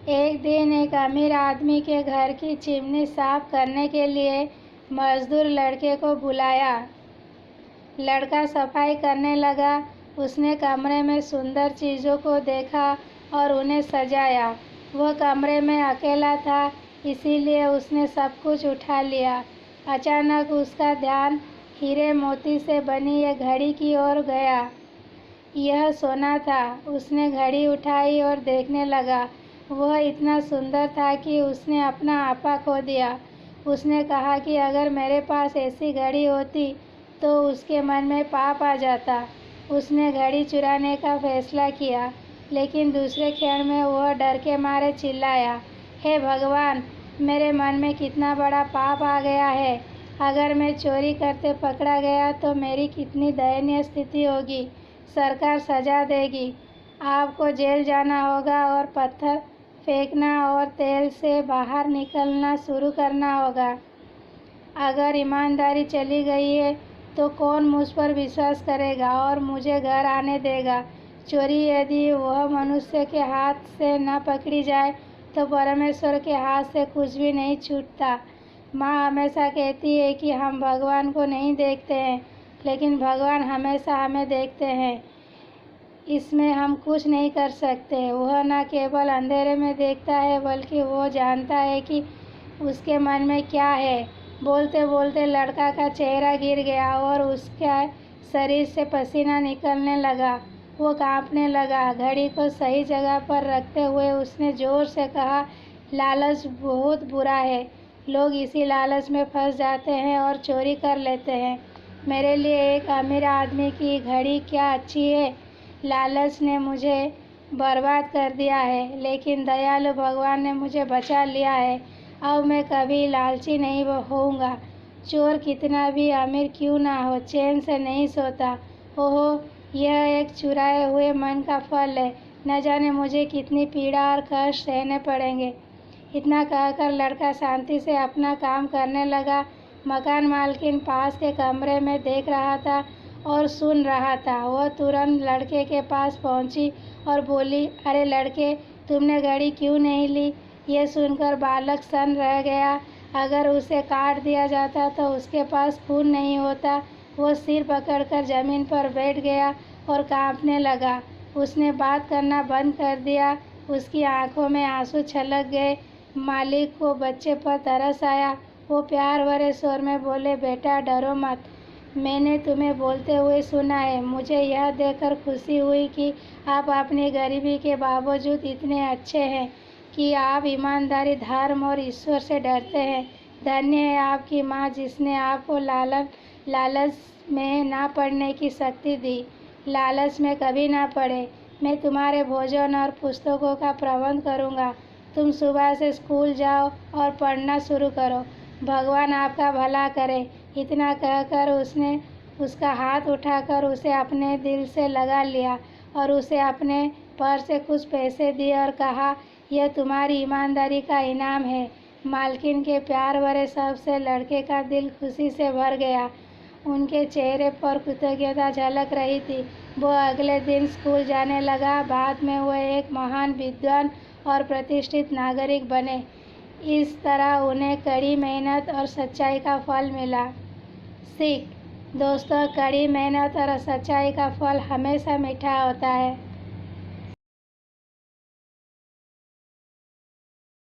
एक दिन एक अमीर आदमी के घर की चिमनी साफ करने के लिए मजदूर लड़के को बुलाया। लड़का सफाई करने लगा। उसने कमरे में सुंदर चीज़ों को देखा और उन्हें सजाया। वह कमरे में अकेला था, इसीलिए उसने सब कुछ उठा लिया। अचानक उसका ध्यान हीरे मोती से बनी एक घड़ी की ओर गया। यह सोना था। उसने घड़ी उठाई और देखने लगा। वह इतना सुंदर था कि उसने अपना आपा खो दिया। उसने कहा कि अगर मेरे पास ऐसी घड़ी होती तो उसके मन में पाप आ जाता। उसने घड़ी चुराने का फैसला किया, लेकिन दूसरे क्षण में वह डर के मारे चिल्लाया, हे भगवान, मेरे मन में कितना बड़ा पाप आ गया है। अगर मैं चोरी करते पकड़ा गया तो मेरी कितनी दयनीय स्थिति होगी। सरकार सजा देगी। आपको जेल जाना होगा और पत्थर फेंकना और तेल से बाहर निकलना शुरू करना होगा। अगर ईमानदारी चली गई है तो कौन मुझ पर विश्वास करेगा और मुझे घर आने देगा। चोरी यदि वह मनुष्य के हाथ से न पकड़ी जाए तो परमेश्वर के हाथ से कुछ भी नहीं छूटता। माँ हमेशा कहती है कि हम भगवान को नहीं देखते हैं, लेकिन भगवान हमेशा हमें देखते हैं। इसमें हम कुछ नहीं कर सकते। वह न केवल अंधेरे में देखता है, बल्कि वो जानता है कि उसके मन में क्या है। बोलते बोलते लड़का का चेहरा गिर गया और उसके शरीर से पसीना निकलने लगा। वो कांपने लगा। घड़ी को सही जगह पर रखते हुए उसने जोर से कहा, लालच बहुत बुरा है। लोग इसी लालच में फंस जाते हैं और चोरी कर लेते हैं। मेरे लिए एक अमीर आदमी की घड़ी क्या अच्छी है। लालच ने मुझे बर्बाद कर दिया है, लेकिन दयालु भगवान ने मुझे बचा लिया है। अब मैं कभी लालची नहीं होऊंगा। चोर कितना भी अमीर क्यों ना हो, चैन से नहीं सोता। ओहो, यह एक चुराए हुए मन का फल है। न जाने मुझे कितनी पीड़ा और कष्ट सहने पड़ेंगे। इतना कहकर लड़का शांति से अपना काम करने लगा। मकान मालकिन पास के कमरे में देख रहा था और सुन रहा था। वह तुरंत लड़के के पास पहुंची और बोली, अरे लड़के, तुमने घड़ी क्यों नहीं ली? यह सुनकर बालक सन्न रह गया। अगर उसे काट दिया जाता तो उसके पास खून नहीं होता। वो सिर पकड़कर जमीन पर बैठ गया और कांपने लगा। उसने बात करना बंद कर दिया। उसकी आंखों में आंसू छलक गए। मालिक को बच्चे पर तरस आया। वो प्यार भरे स्वर में बोले, बेटा डरो मत, मैंने तुम्हें बोलते हुए सुना है। मुझे यह देखकर खुशी हुई कि आप अपनी गरीबी के बावजूद इतने अच्छे हैं कि आप ईमानदारी, धर्म और ईश्वर से डरते हैं। धन्य है आपकी माँ जिसने आपको लालच में ना पड़ने की शक्ति दी। लालच में कभी ना पड़े। मैं तुम्हारे भोजन और पुस्तकों का प्रबंध करूँगा। तुम सुबह से स्कूल जाओ और पढ़ना शुरू करो। भगवान आपका भला करे। इतना कहकर उसने उसका हाथ उठाकर उसे अपने दिल से लगा लिया और उसे अपने पर्स से कुछ पैसे दिए और कहा, यह तुम्हारी ईमानदारी का इनाम है। मालकिन के प्यार भरे शब्द से लड़के का दिल खुशी से भर गया। उनके चेहरे पर कृतज्ञता झलक रही थी। वो अगले दिन स्कूल जाने लगा। बाद में वह एक महान विद्वान और प्रतिष्ठित नागरिक बने। इस तरह उन्हें कड़ी मेहनत और सच्चाई का फल मिला। सीख, दोस्तों, कड़ी मेहनत और सच्चाई का फल हमेशा मीठा होता है।